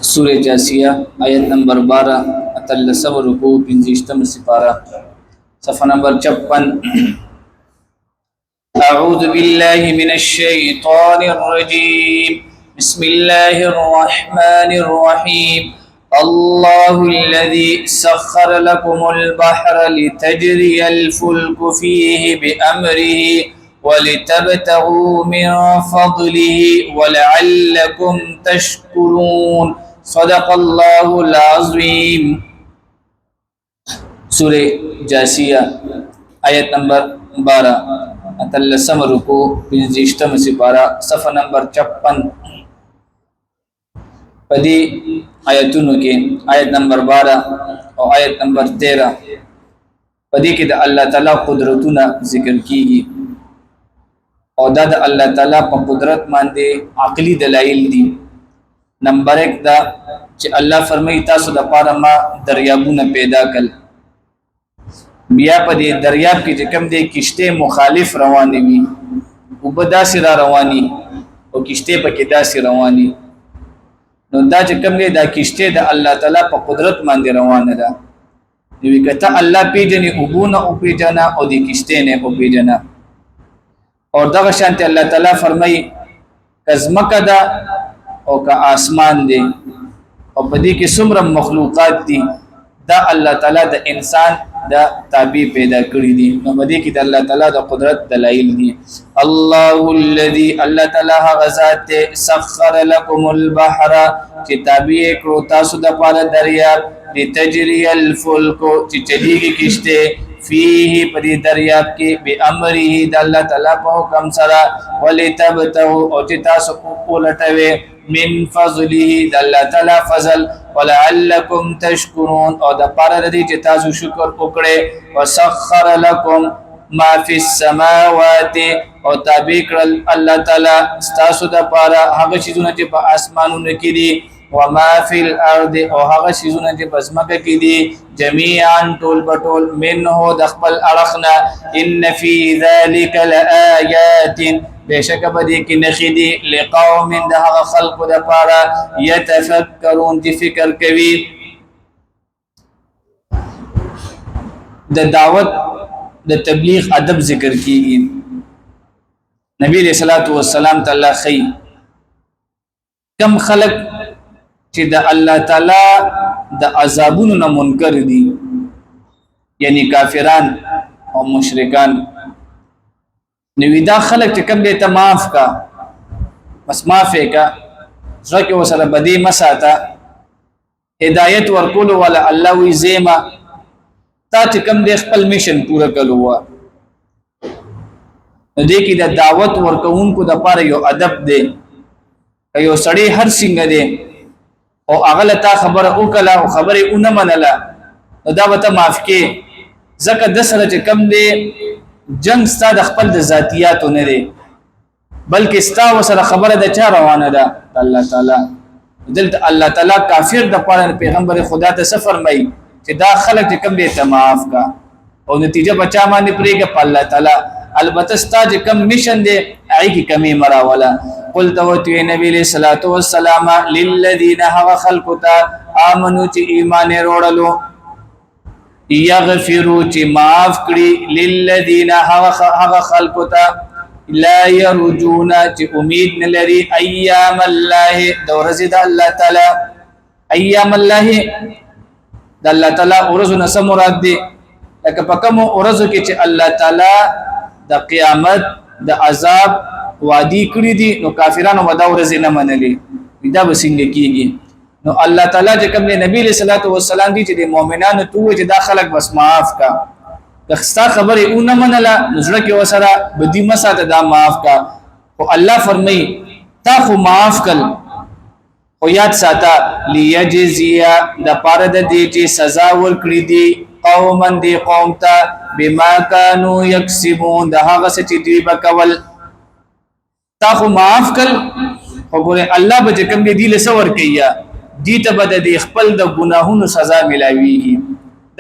سورة جاسية آیت نمبر 12 اتلسم رکوع 50 سپارہ صفحہ نمبر 56 أعوذ بالله من الشيطان الرجيم بسم الله الرحمن الرحيم الله الذي سخر لكم البحر لتجري الفلك فيه بأمره ولتبتغوا من فضله ولعلكم تشكرون صدق الله العظيم سورة جاسية آیت نمبر 12 اتلسم رکوع 50 سپارہ صفحہ نمبر 56 پدی آیتونو کې آیت نمبر 12 او آیت نمبر 13 پدی کې د الله تعالی قدرتونه ذکر کیږي او دا د الله تعالی په قدرت باندې عقلی دلایل دي نمبر 1 دا چې الله فرمایي تاسو د پاره ما دریابونه پیدا کړل بیا په دې دریاب کې چې کوم دې کشته مخالف رواني وي او بداسي را رواني او کشته په کې داسي رواني نو دا چې کوم دې دا کشته د الله تعالی په قدرت باندې روانه ده نو کته الله پیجنې او بونه او پیجنا او دې کشته نه او پیجنا او دغه شانته الله تعالی فرمایي کزمکه ده او کا اسمان دی او په دې کې څومره مخلوقات دي دا الله تعالی د انسان دا تابع پیدا کړی دي نو په دې کې د الله تعالی د قدرت دلایل دي الله الذي الله تعالی غزاد سخر لكم البحر چې تابع کړو تاسو د پاره دریاب لتجري الفلك چې چلیږي کشته فيه پر دریاب کې به امره د الله تعالی په حکم سره ولتبتغوا او چې تاسو ولټوي من فضله د الله تعالی فضل ولعلكم تشكرون او د پاره د دې چې تاسو شکر وکړئ وسخر لكم ما في السماوات او تابع کړل الله تعالی تاسو د پاره هغه شیونه چې په اسمانونو کې دي وما في الارض او هغه شیونه چې په ځمکه کې دي جميعا ټول بټول منه د خپل اړخنا ان في ذلك لآيات بشک بدی کې نخدي لقوم د هغه خلق د پاره يتفکرون چې فکر کوي د دعوت د تبلیغ ادب ذکر کیږي نبی رسول الله والسلام تعالی خي کم خلق چې د الله تعالی د عذابونو نه منکر دي یعنی کافران او مشرکان نو دا خلق چې کوم دې ته معاف کا بس معافه کا ځکه وسره بدی مساته هدایت ورکول ولا الله وی زیما تا چې کوم دې خپل میشن پورا کړو نو دې کې د دعوت ورکوونکو د پاره یو ادب دی یو سړی هر څنګه دی او هغه تا خبره وکړه او خبره اونې منله نو دا به ته معاف کې ځکه د سره چې کوم دې جنگ ستا د خپل د ذاتیاتو نه دی بلکې ستا وسره خبره د چا روانه ده الله تعالی دلته الله تعالی کافر د پاره پیغمبر خدا ته سفر مې چې دا خلک کوم دې ته معاف کا او نتیجه بچا باندې پریګه په الله تعالی البته ستا چې کوم میشن دی هغه کی کمی مراوله قل تو نبی علیہ الصلوۃ والسلام للذین هو خلقتا امنو چې ایمان وروړلو یغفروا چې معاف کړي للذین هغه خلقتا لا يرجون چې امید نه لري ایام الله د ورځې د الله تعالی ایام الله د الله تعالی ورځو نه مراد دي لکه په کوم ورځو کې چې الله تعالی د قیامت د عذاب وادي کړی دي نو کافرانو ودا ورځې نه منلي دا وسنګ کیږي نو الله تعالی چې کوم نبی صلی الله علیه وسلم دي چې د مؤمنانو ته چې دا خلک بس معاف کا دغستا خبره اون منله نظر کې وسره بدی مساته دا معاف کا او الله فرمای تا خو معاف کړ او یاد ساته لیجزیا د پاره د دې چې سزا ورکړي دي قومن دی قوم ته بما كانوا يكسبون د هغه څه چې دوی وکول تا خو معاف کړ وګوره الله به کوم دې له سور کیا دي ته بد دي خپل د ګناهونو سزا ملاويږي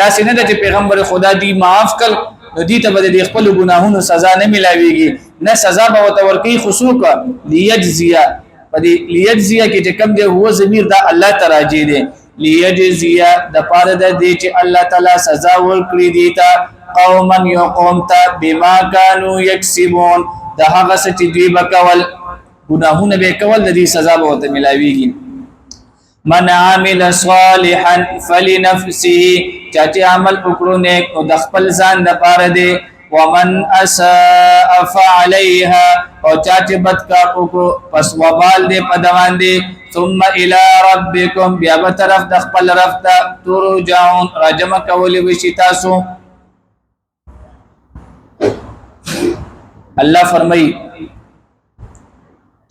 دا څنګه چې پیغمبر خدا دی معاف کړ نو دي ته بد دي خپل ګناهونو سزا نه ملاويږي نه سزا به ورته ورکی خصوصا ليجزيا پدې لیجزیه کې چې کوم دی هو ضمیر دا الله تراجی دی لیجزیه د پاره د دې چې الله تعالی سزا ورکړي دی تا قوما یقوم تا بما كانوا یکسبون د هغه څه چې دوی وکول ګناهونه به کول د دې سزا به ورته ملاويږي من عمل صالحا فلنفسه چې عمل وکړو نیک او د خپل ځان لپاره دی ومن اساء فعليها او چې بدکار وکړو پس وبال دی په دوان دی ثم الى ربكم بیا به طرف د خپل رب ته ترجعون راجم کولی وشي تاسو الله فرمای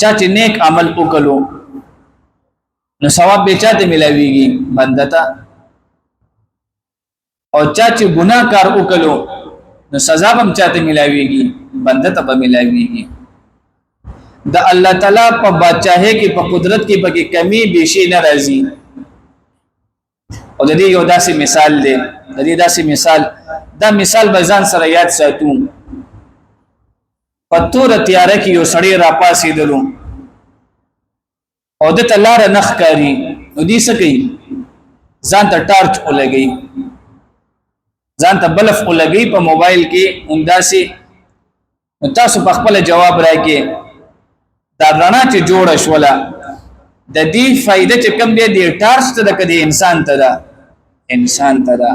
چې نیک عمل وکړو نو ثواب به چاته ملاويږي بندتا او چې ګناه کار وکړو نو سزا هم چاته ملاويږي بندتا به ملاويږي د الله تعالی په بادشاہي کې په قدرت کې به کمی بشي ناراضي او د دې یو داسې مثال دی د دې داسې مثال دا مثال به ځان سره یاد ساتو پتور تیار کې یو سړی را پاسې دلو او د تلار نخ کاری نو دې څه کوي ځان ته ټارچ ولګي ځان ته بلف ولګي په موبایل کې انداسي تاسو په خپل جواب راکې دا رڼا چې جوړ شولا د دې فائدہ چې کم دی د ټارچ ته د کدي انسان ته دا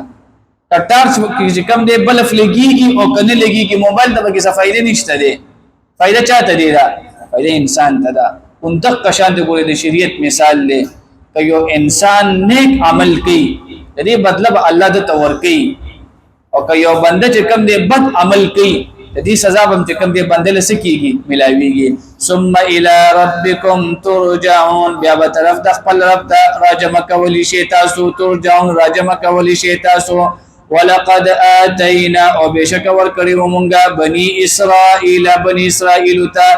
ټارچ چې کم دی بلف لګيږي او کنه لګيږي موبایل ته به څه فائدہ نشته دی فائدہ چاته دی دا فائدہ انسان ته دا اندق شان ته ګورې د شریعت مثال دی که یو انسان نیک عمل کوي د دې مطلب الله د تور کوي او که یو بنده چې کم دی بد عمل کوي د دې سزا هم چې کم دی بنده له سکیږي ملاويږي ثم الى ربكم ترجعون بیا به طرف د خپل رب ته راجم کولی شي تاسو ترجعون راجم کولی شي تاسو ولقد اتينا او بشک ور کړیو مونږه بني اسرائيل ته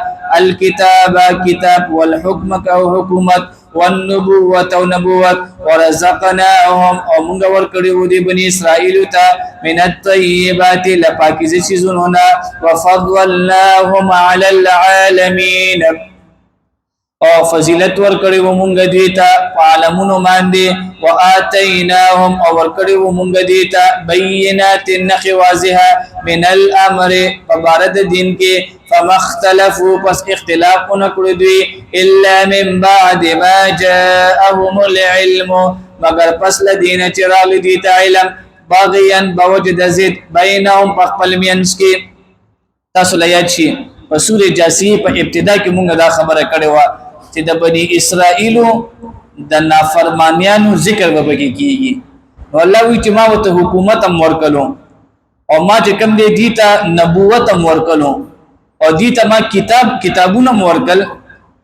الكتاب كتاب والحكم او حکومت والنبوة او نبوت ورزقناهم او مونږ ور کړیو دي بني اسرائيل ته من الطيبات لپاکیزه چیزونه وفضلناهم على العالمين او فضیلت ور کړیو مونږ دوی ته عالمونو باندې واتیناهم او ور کړیو مونږ دوی ته بینات النخ واضحه من الامر فبارد دین کې فمختلفوا پس اختلاف نکړو دوی الا من بعد ما جاءهم العلم مگر پس لدین چرال دوی ته علم باغيا بوجد زید بینهم خپل مینس کې تاسو لیاد شي په سوره جاسیه په ابتدا کې مونږ دا خبره کړې و چې د بنی اسرائیلو د نافرمانیانو ذکر وبکې کیږي والله وی چې ما وته حکومت هم ورکلو او ما چې کوم دی دیتا نبوت هم ورکلو او دیتا ما کتابونه ورکل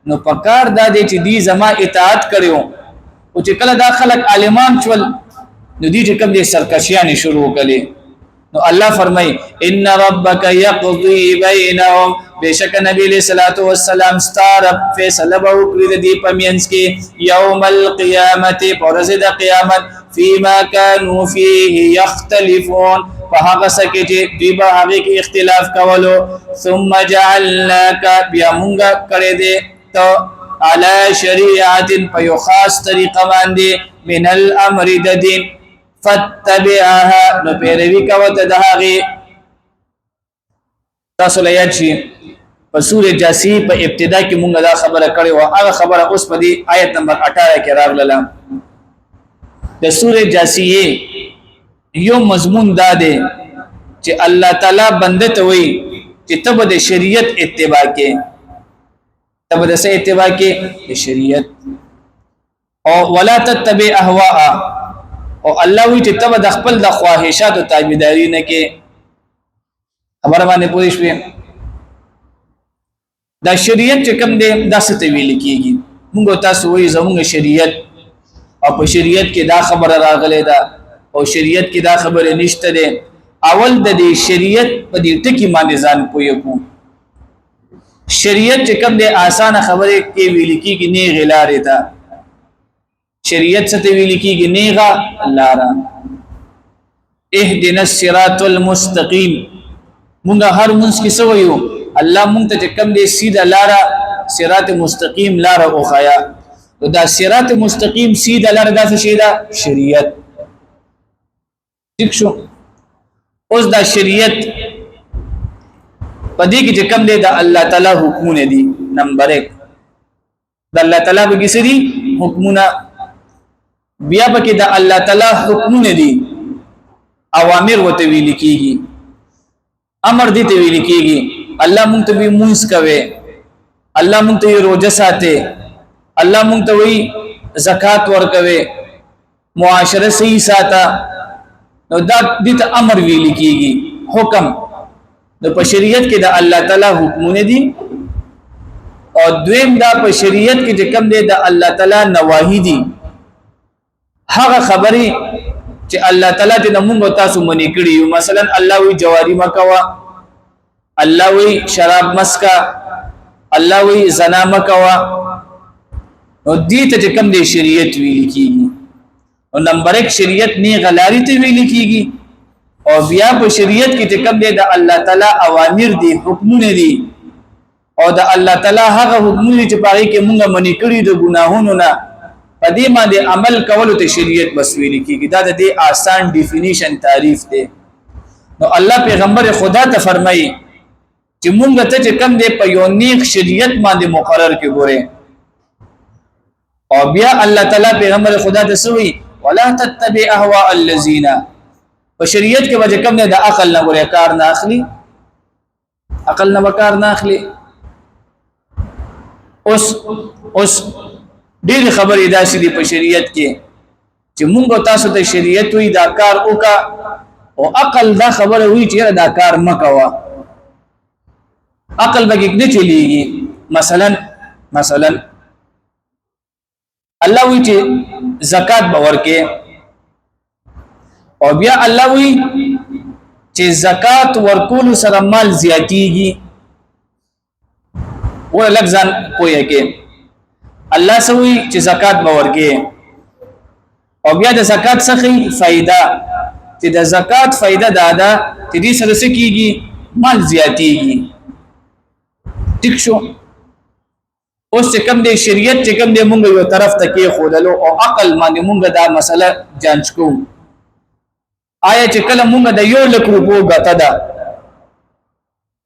نو پکار دا دی چې دی زما اطاعت کړو او چې کله دا خلک عالمان شول نو دی چې کوم دی سرکشیان شروع کړي نو الله فرمای ان ربک یقضی بینهم بشک نبی علیہ الصلوۃ والسلام ستاره فیصله وکړي د دې پمینس کې یوم القیامت پرز د قیامت فيما كانوا فيه يختلفون فهغه سکه چې دوی به هغه کې اختلاف کولو ثم جعلناك بیامونګه کړې دې ته على شریعت په یو خاص طریقه باندې من الامر د دین فتبعها نو پیروي کوته د هغه تاسو لیاد شي په سوره جاسیه په ابتدا کې مونږه دا خبره کړې و هغه خبره اوس په دې آیت نمبر 18 کې راغله د سوره جاسیه یو مضمون دا دی چې الله تعالی بنده ته وایي چې تب د شریعت اتباع کې تب د سې اتباع کې د شریعت او ولا تتبع اهواء او الله وی چې تب د خپل د خواهشات او تابعداري نه کې خبره باندې پوه شئ دا شریعت چې کوم دی دا څه ته ویل کېږي موږ تاسو وایي زموږ شریعت او په شریعت کې دا خبره راغله ده او شریعت کې دا خبره نشته ده اول د دې شریعت په دې ټکی باندې ځان پوي کو شریعت چې کوم دی آسان خبره کې ویل کېږي نه غلارې ده شریعت څه ته ویل کېږي نه غا لارا اهدنا الصراط المستقيم مونږ هر مونږ کې سو یو الله مونږ ته کوم دی سیده لارا صراط مستقیم لار او خیا. دا صراط مستقیم سیده لار دا شیدا شریعت. ٹھیک شو. اوس دا شریعت پدې کې چې کوم دی دا الله تعالی حکمونه دي. نمبر 1 دا الله تعالی به کیسري حکمونه، بیا پکې دا الله تعالی حکمونه دي. اوامر وته ویل کیږي، امر دي ته ویل کیږي. الله مونږ ته به مونږ کوي، الله مونږ ته روزه ساتي، الله مونږ ته وی زکات ورکوي، معاشره صحیح ساته. نو دا دې ته امر ویل کیږي، حکم. نو په شریعت کې دا الله تعالی حکمونه دي. او دویم دا په شریعت کې چې کوم دی دا الله تعالی نواهی دي. هغه خبرې چې الله تعالی دې موږ تاسو منې کړی یو. مثلا الله وی جواری مکوا، الله وی شراب مسکا، الله وی زنا مکوا. نو دې ته چې کوم دی شریعت ویل کیږي. او نمبر 1 شریعت نه غلاری ته ویل کیږي. او بیا په شریعت کې چې کوم دی د الله تعالی اوامر دي، حکمونه دي. او د الله تعالی هغه حکمونه چې پاره کې مونږه منې کړی د ګناهونو نه، په دې باندې عمل کول ته شریعت بس ویل کیږي. دا د دې آسان ډیفینیشن تعریف دی. نو الله پیغمبر خدا ته فرمایي چې مونږ ته چې کوم دی په یو نیک شریعت باندې مقرر کې ګوره. او بیا الله تعالی پیغمبر خدا ته سوي ولا تتبع اهواء الذين، په شریعت کې وجه کوم دی د عقل نه ګوره کار نه اخلي، عقل نه کار نه اخلي. اوس ډېر خبرې داسې دي په شریعت کې چې مونږ تاسو ته شریعت وی دا کار وکا، او عقل دا خبره وی چې دا کار مکوا. عقل به کې نه چلیږي. مثلا الله وی چې زکات به ورکې، او بیا الله وی چې زکات ورکول سره مال زیاتیږي. و لفظان پوهه کې الله سوي چې زکات به ورکې، او بیا د زکات څخه فائدہ، چې د زکات فائدہ دادا چې دې سره سکیږي مال زیاتیږي. ټیک شو. اوس چې کوم دی شریعت چې کوم دی مونږ یو طرف ته کې خودلو او عقل باندې مونږ دا مسله جانچ کوو. آیا چې کله مونږ د 1 لک روپو غته ده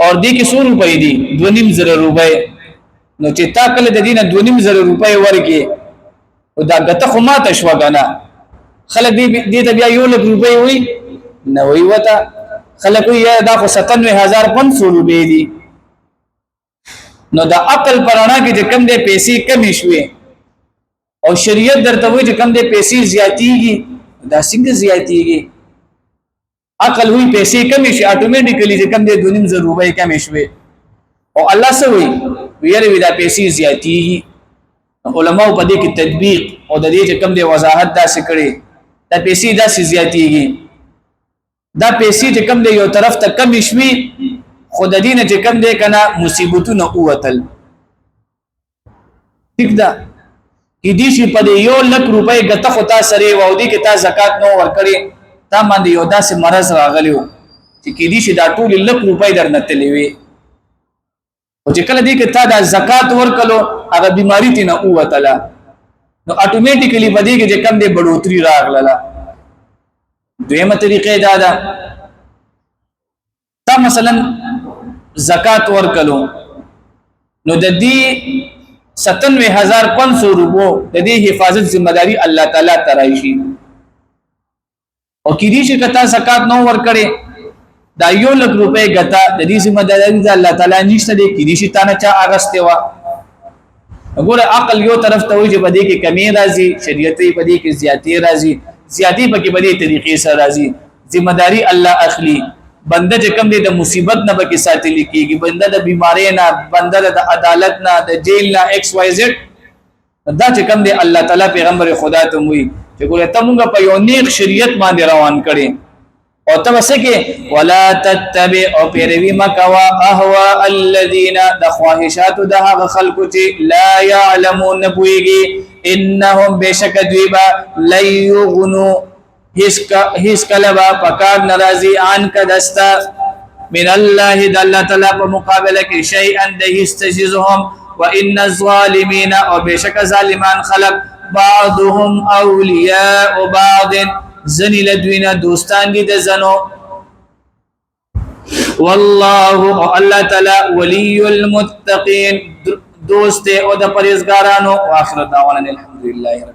اور دې کې 100 روپۍ دي 2.5 روپۍ، نو چې تا کله د دینه 2.5 روپۍ ورکې او دا غته خو ماته شو غنا، خلک دې ته بیا 1 لک روپۍ وي نه وي وتا. خلک یې دا خو 97500 روپۍ دي. نو دا عقل پرانا کې چې کم دې پیسې کم شوي او شریعت درته وایي چې کم دې پیسې زیاتیږي، دا څنګه زیاتیږي؟ عقل وی پیسې کم شي اتوماتیکلی چې کم دې 2.5 روپۍ کم شوي، او الله سوي ویره دا پیسې زیاتیږي. علماء په دې کې تطبیق او د دې چې کم دې وضاحت داسې کړي دا پیسې داسې زیاتیږي. دا پیسې چې کم دې یو طرف ته کم شوي، خود دینه چې کم دی کنه مصیبتونه اوتل. ٹھیک ده کې دې شي په 1 لک روپۍ غته خو تا سره و او دې کې تا زکات نو ورکړي، تا باندې یو داسې مرز راغلیو چې کې دې شي دا ټول لک روپۍ درنه تلې وي، او چې کله دې کې تا دا زکات ورکلو هغه بیماری تینا اوتله، نو اتوماتیکلی بدی کې چې کم دی بډوتری راغله. دویمه طریقې دا ده تا مثلا زکات ورکلو، نو د دې 97500 روپو د دې حفاظت ذمہ داری الله تعالی ترایشي. او کړي چې کته زکات نو ورکړي دا 1 لک روپے غتا د دې ذمہ داری د الله تعالی نشته دي، کړي چې تا نه چا اغسته وا. وګوره عقل یو طرف ته وي چې بده کې کمی راځي، شریعت بده کې زیاتی راځي، زیاتی پکې بده طریقې سره راځي. ذمہ داری الله اخلي. بنده چې کوم دی د مصیبت نه بکی ساتل کیږي، بنده د بیماری نه، بنده د عدالت نه، د جیل نه، ایکس وای زد. دا چې کوم دی الله تعالی پیغمبر خدا ته وی چې ګوره ته مونږ په یو نیک شریعت باندې روان کړي، او ته وسکه ولا تتبع او پیروي مکوا اهواء الذين د خواهشات د هغه خلکو چې لا يعلمون بويږي انهم بشک دویبا ليغنو هیڅ کله با پکار ناراضي ان کدستا من الله د الله تعالی په مقابله کې شيئا د هیڅ تجزهم وان الظالمين او بشک ظالمان خلق بعضهم اولیاء بعض زنی لدوینا دوستان دي د زنو والله الله تعالی ولی المتقین دوست او د پرهیزګارانو واخر دعوانا الحمدلله